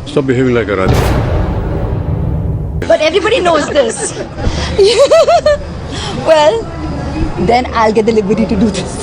Stop behaving like a Raja. But everybody knows this. Well, then I'll get the liberty to do this.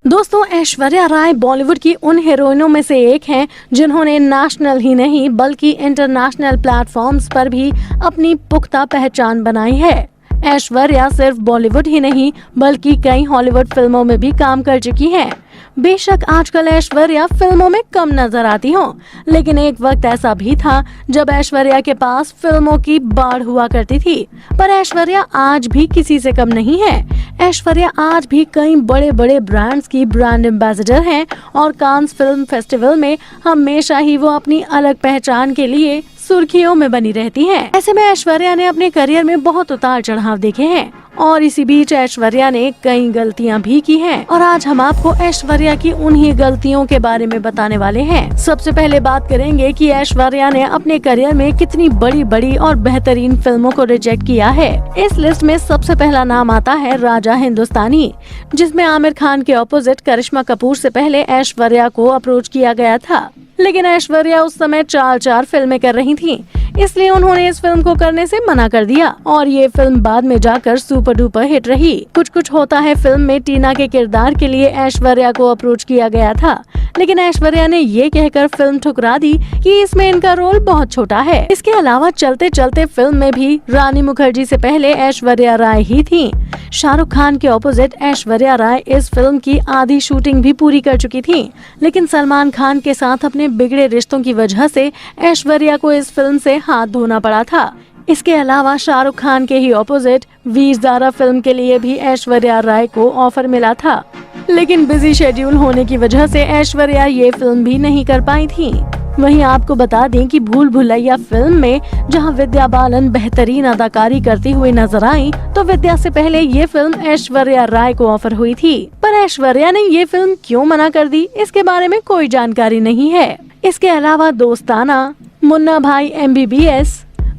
दोस्तों, ऐश्वर्या राय बॉलीवुड की उन हीरोइनों में से एक हैं जिन्होंने नेशनल ही नहीं बल्कि इंटरनेशनल प्लेटफॉर्म्स पर भी अपनी पुख्ता पहचान बनाई है। ऐश्वर्या सिर्फ बॉलीवुड ही नहीं बल्कि कई हॉलीवुड फिल्मों में भी काम कर चुकी हैं। बेशक आजकल ऐश्वर्या फिल्मों में कम नजर आती हो, लेकिन एक वक्त ऐसा भी था जब ऐश्वर्या के पास फिल्मों की बाढ़ हुआ करती थी। पर ऐश्वर्या आज भी किसी से कम नहीं है। ऐश्वर्या आज भी कई बड़े बड़े ब्रांड्स की ब्रांड एम्बेसडर हैं और कांस फिल्म फेस्टिवल में हमेशा ही वो अपनी अलग पहचान के लिए सुर्खियों में बनी रहती हैं। ऐसे में ऐश्वर्या ने अपने करियर में बहुत उतार चढ़ाव देखे हैं और इसी बीच ऐश्वर्या ने कई गलतियां भी की हैं और आज हम आपको ऐश्वर्या की उन्हीं गलतियों के बारे में बताने वाले हैं। सबसे पहले बात करेंगे कि ऐश्वर्या ने अपने करियर में कितनी बड़ी बड़ी और बेहतरीन फिल्मों को रिजेक्ट किया है। इस लिस्ट में सबसे पहला नाम आता है राजा हिंदुस्तानी, जिसमें आमिर खान के ऑपोजिट करिश्मा कपूर से पहले ऐश्वर्या को अप्रोच किया गया था, लेकिन ऐश्वर्या उस समय 4 फिल्में कर रही थीं, इसलिए उन्होंने इस फिल्म को करने से मना कर दिया और ये फिल्म बाद में जाकर सुपर डुपर हिट रही। कुछ होता है फिल्म में टीना के किरदार के लिए ऐश्वर्या को अप्रोच किया गया था, लेकिन ऐश्वर्या ने ये कहकर फिल्म ठुकरा दी कि इसमें इनका रोल बहुत छोटा है। इसके अलावा चलते चलते फिल्म में भी रानी मुखर्जी से पहले ऐश्वर्या राय ही थीं। शाहरुख खान के ऑपोजिट ऐश्वर्या राय इस फिल्म की आधी शूटिंग भी पूरी कर चुकी थी, लेकिन सलमान खान के साथ अपने बिगड़े रिश्तों की वजह से ऐश्वर्या को इस फिल्म से हाथ धोना पड़ा था। इसके अलावा शाहरुख खान के ही ऑपोजिट वीर ज़ारा फिल्म के लिए भी ऐश्वर्या राय को ऑफर मिला था, लेकिन बिजी शेड्यूल होने की वजह से ऐश्वर्या ये फिल्म भी नहीं कर पाई थी। वहीं आपको बता दें कि भूल भुलैया फिल्म में जहां विद्या बालन बेहतरीन अदाकारी करती हुई नजर आई, तो विद्या से पहले ये फिल्म ऐश्वर्या राय को ऑफर हुई थी। पर ऐश्वर्या ने ये फिल्म क्यों मना कर दी, इसके बारे में कोई जानकारी नहीं है। इसके अलावा दोस्ताना, मुन्ना भाई MBBS,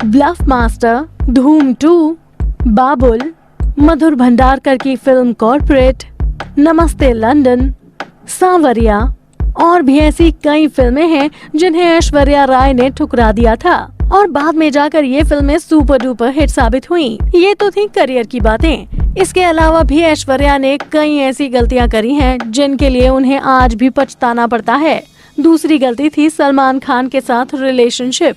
ब्लफ मास्टर, धूम 2, बाबुल, मधुर भंडारकर की फिल्म कॉर्पोरेट, नमस्ते लंदन, सांवरिया और भी ऐसी कई फिल्में हैं जिन्हें ऐश्वर्या राय ने ठुकरा दिया था और बाद में जाकर ये फिल्में सुपर डुपर हिट साबित हुई। ये तो थी करियर की बातें। इसके अलावा भी ऐश्वर्या ने कई ऐसी गलतियां करी हैं जिनके लिए उन्हें आज भी पछताना पड़ता है। दूसरी गलती थी सलमान खान के साथ रिलेशनशिप।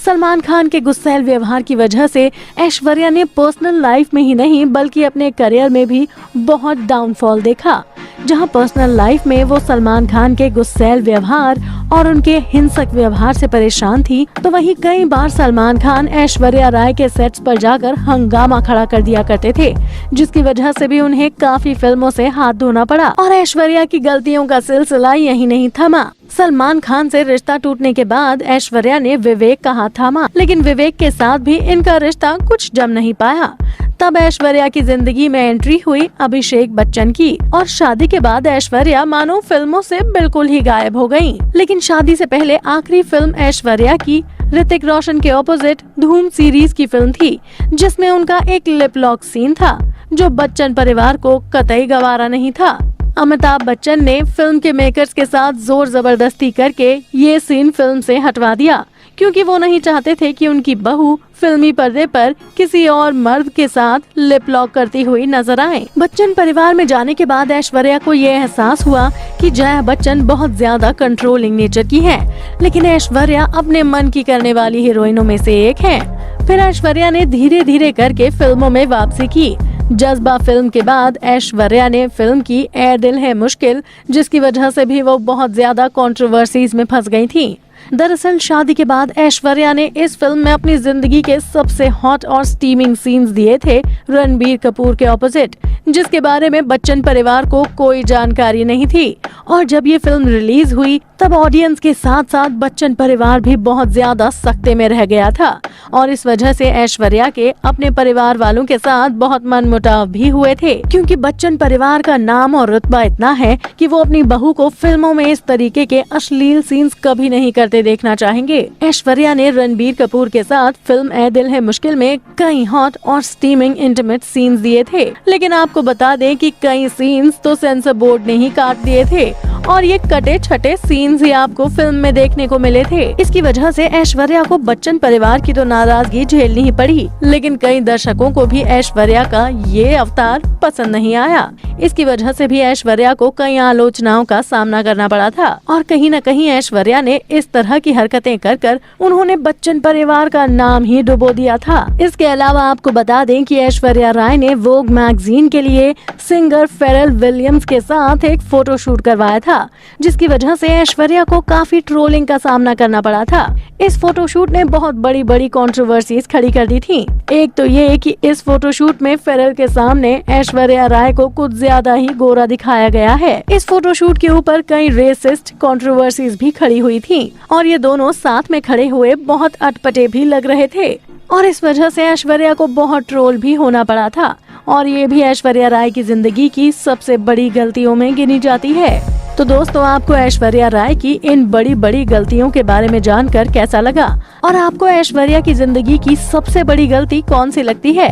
सलमान खान के गुस्सैल व्यवहार की वजह से ऐश्वर्या ने पर्सनल लाइफ में ही नहीं बल्कि अपने करियर में भी बहुत डाउनफॉल देखा। जहां पर्सनल लाइफ में वो सलमान खान के गुस्सैल व्यवहार और उनके हिंसक व्यवहार से परेशान थी, तो वहीं कई बार सलमान खान ऐश्वर्या राय के सेट्स पर जाकर हंगामा खड़ा कर दिया करते थे, जिसकी वजह से भी उन्हें काफी फिल्मों से हाथ धोना पड़ा। और ऐश्वर्या की गलतियों का सिलसिला यही नहीं थमा। सलमान खान से रिश्ता टूटने के बाद ऐश्वर्या ने विवेक का हाथ थामा, लेकिन विवेक के साथ भी इनका रिश्ता कुछ जम नहीं पाया। तब ऐश्वर्या की जिंदगी में एंट्री हुई अभिषेक बच्चन की और शादी के बाद ऐश्वर्या मानो फिल्मों से बिल्कुल ही गायब हो गयी। लेकिन शादी से पहले आखिरी फिल्म ऐश्वर्या की ऋतिक रोशन के ऑपोजिट धूम सीरीज की फिल्म थी, जिसमें उनका एक लिप लॉक सीन था जो बच्चन परिवार को कतई गवारा नहीं था। अमिताभ बच्चन ने फिल्म के मेकर्स के साथ जोर जबरदस्ती करके ये सीन फिल्म से हटवा दिया, क्योंकि वो नहीं चाहते थे कि उनकी बहू फिल्मी पर्दे पर किसी और मर्द के साथ लिप लॉक करती हुई नजर आए। बच्चन परिवार में जाने के बाद ऐश्वर्या को ये एहसास हुआ कि जया बच्चन बहुत ज्यादा कंट्रोलिंग नेचर की है, लेकिन ऐश्वर्या अपने मन की करने वाली हीरोइनों में से एक है। फिर ऐश्वर्या ने धीरे धीरे करके फिल्मों में वापसी की। जज्बा फिल्म के बाद ऐश्वर्या ने फिल्म की ए दिल है मुश्किल, जिसकी वजह से भी वो बहुत ज्यादा कंट्रोवर्सीज में फंस गई थी। दरअसल शादी के बाद ऐश्वर्या ने इस फिल्म में अपनी जिंदगी के सबसे हॉट और स्टीमिंग सीन्स दिए थे रणबीर कपूर के ऑपोजिट, जिसके बारे में बच्चन परिवार को कोई जानकारी नहीं थी। और जब ये फिल्म रिलीज हुई तब ऑडियंस के साथ साथ बच्चन परिवार भी बहुत ज्यादा सख्ते में रह गया था और इस वजह से ऐश्वर्या के अपने परिवार वालों के साथ बहुत मनमुटाव भी हुए थे, क्योंकि बच्चन परिवार का नाम और रुतबा इतना है कि वो अपनी बहू को फिल्मों में इस तरीके के अश्लील सीन्स कभी नहीं करते देखना चाहेंगे। ऐश्वर्या ने रणबीर कपूर के साथ फिल्म ए दिल है मुश्किल में कई हॉट और स्टीमिंग इंटीमेट सीन्स दिए थे, लेकिन आपको बता दें कि कई सीन्स तो सेंसर बोर्ड ने ही काट दिए थे और ये कटे छटे सीन्स ही आपको फिल्म में देखने को मिले थे। इसकी वजह से ऐश्वर्या को बच्चन परिवार की तो नाराजगी झेलनी ही पड़ी, लेकिन कई दर्शकों को भी ऐश्वर्या का ये अवतार पसंद नहीं आया। इसकी वजह से भी ऐश्वर्या को कई आलोचनाओं का सामना करना पड़ा था और कहीं न कहीं ऐश्वर्या ने इस तरह की हरकतें कर उन्होंने बच्चन परिवार का नाम ही डुबो दिया था। इसके अलावा आपको बता दें कि ऐश्वर्या राय ने वोग मैगजीन के लिए सिंगर फेरल विलियम्स के साथ एक फोटो शूट करवाया था, जिसकी वजह से ऐश्वर्या को काफी ट्रोलिंग का सामना करना पड़ा था। इस फोटोशूट ने बहुत बड़ी कंट्रोवर्सीज खड़ी कर दी थी। एक तो ये कि इस फोटोशूट में फेरल के सामने ऐश्वर्या राय को कुछ ज्यादा ही गोरा दिखाया गया है। इस फोटोशूट के ऊपर कई रेसिस्ट कंट्रोवर्सीज भी खड़ी हुई थी और ये दोनों साथ में खड़े हुए बहुत अटपटे भी लग रहे थे और इस वजह से ऐश्वर्या को बहुत ट्रोल भी होना पड़ा था और ये भी ऐश्वर्या राय की जिंदगी की सबसे बड़ी गलतियों में गिनी जाती है। तो दोस्तों, आपको ऐश्वर्या राय की इन बड़ी गलतियों के बारे में जानकर कैसा लगा और आपको ऐश्वर्या की जिंदगी की सबसे बड़ी गलती कौन सी लगती है?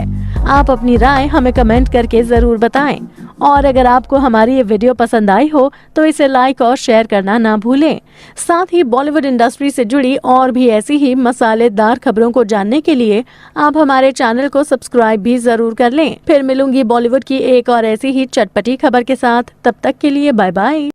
आप अपनी राय हमें कमेंट करके जरूर बताएं और अगर आपको हमारी ये वीडियो पसंद आई हो तो इसे लाइक और शेयर करना ना भूलें। साथ ही बॉलीवुड इंडस्ट्री से जुड़ी और भी ऐसी ही मसालेदार खबरों को जानने के लिए आप हमारे चैनल को सब्सक्राइब भी जरूर कर लें। फिर मिलूंगी बॉलीवुड की एक और ऐसी ही चटपटी खबर के साथ। तब तक के लिए बाय बाय।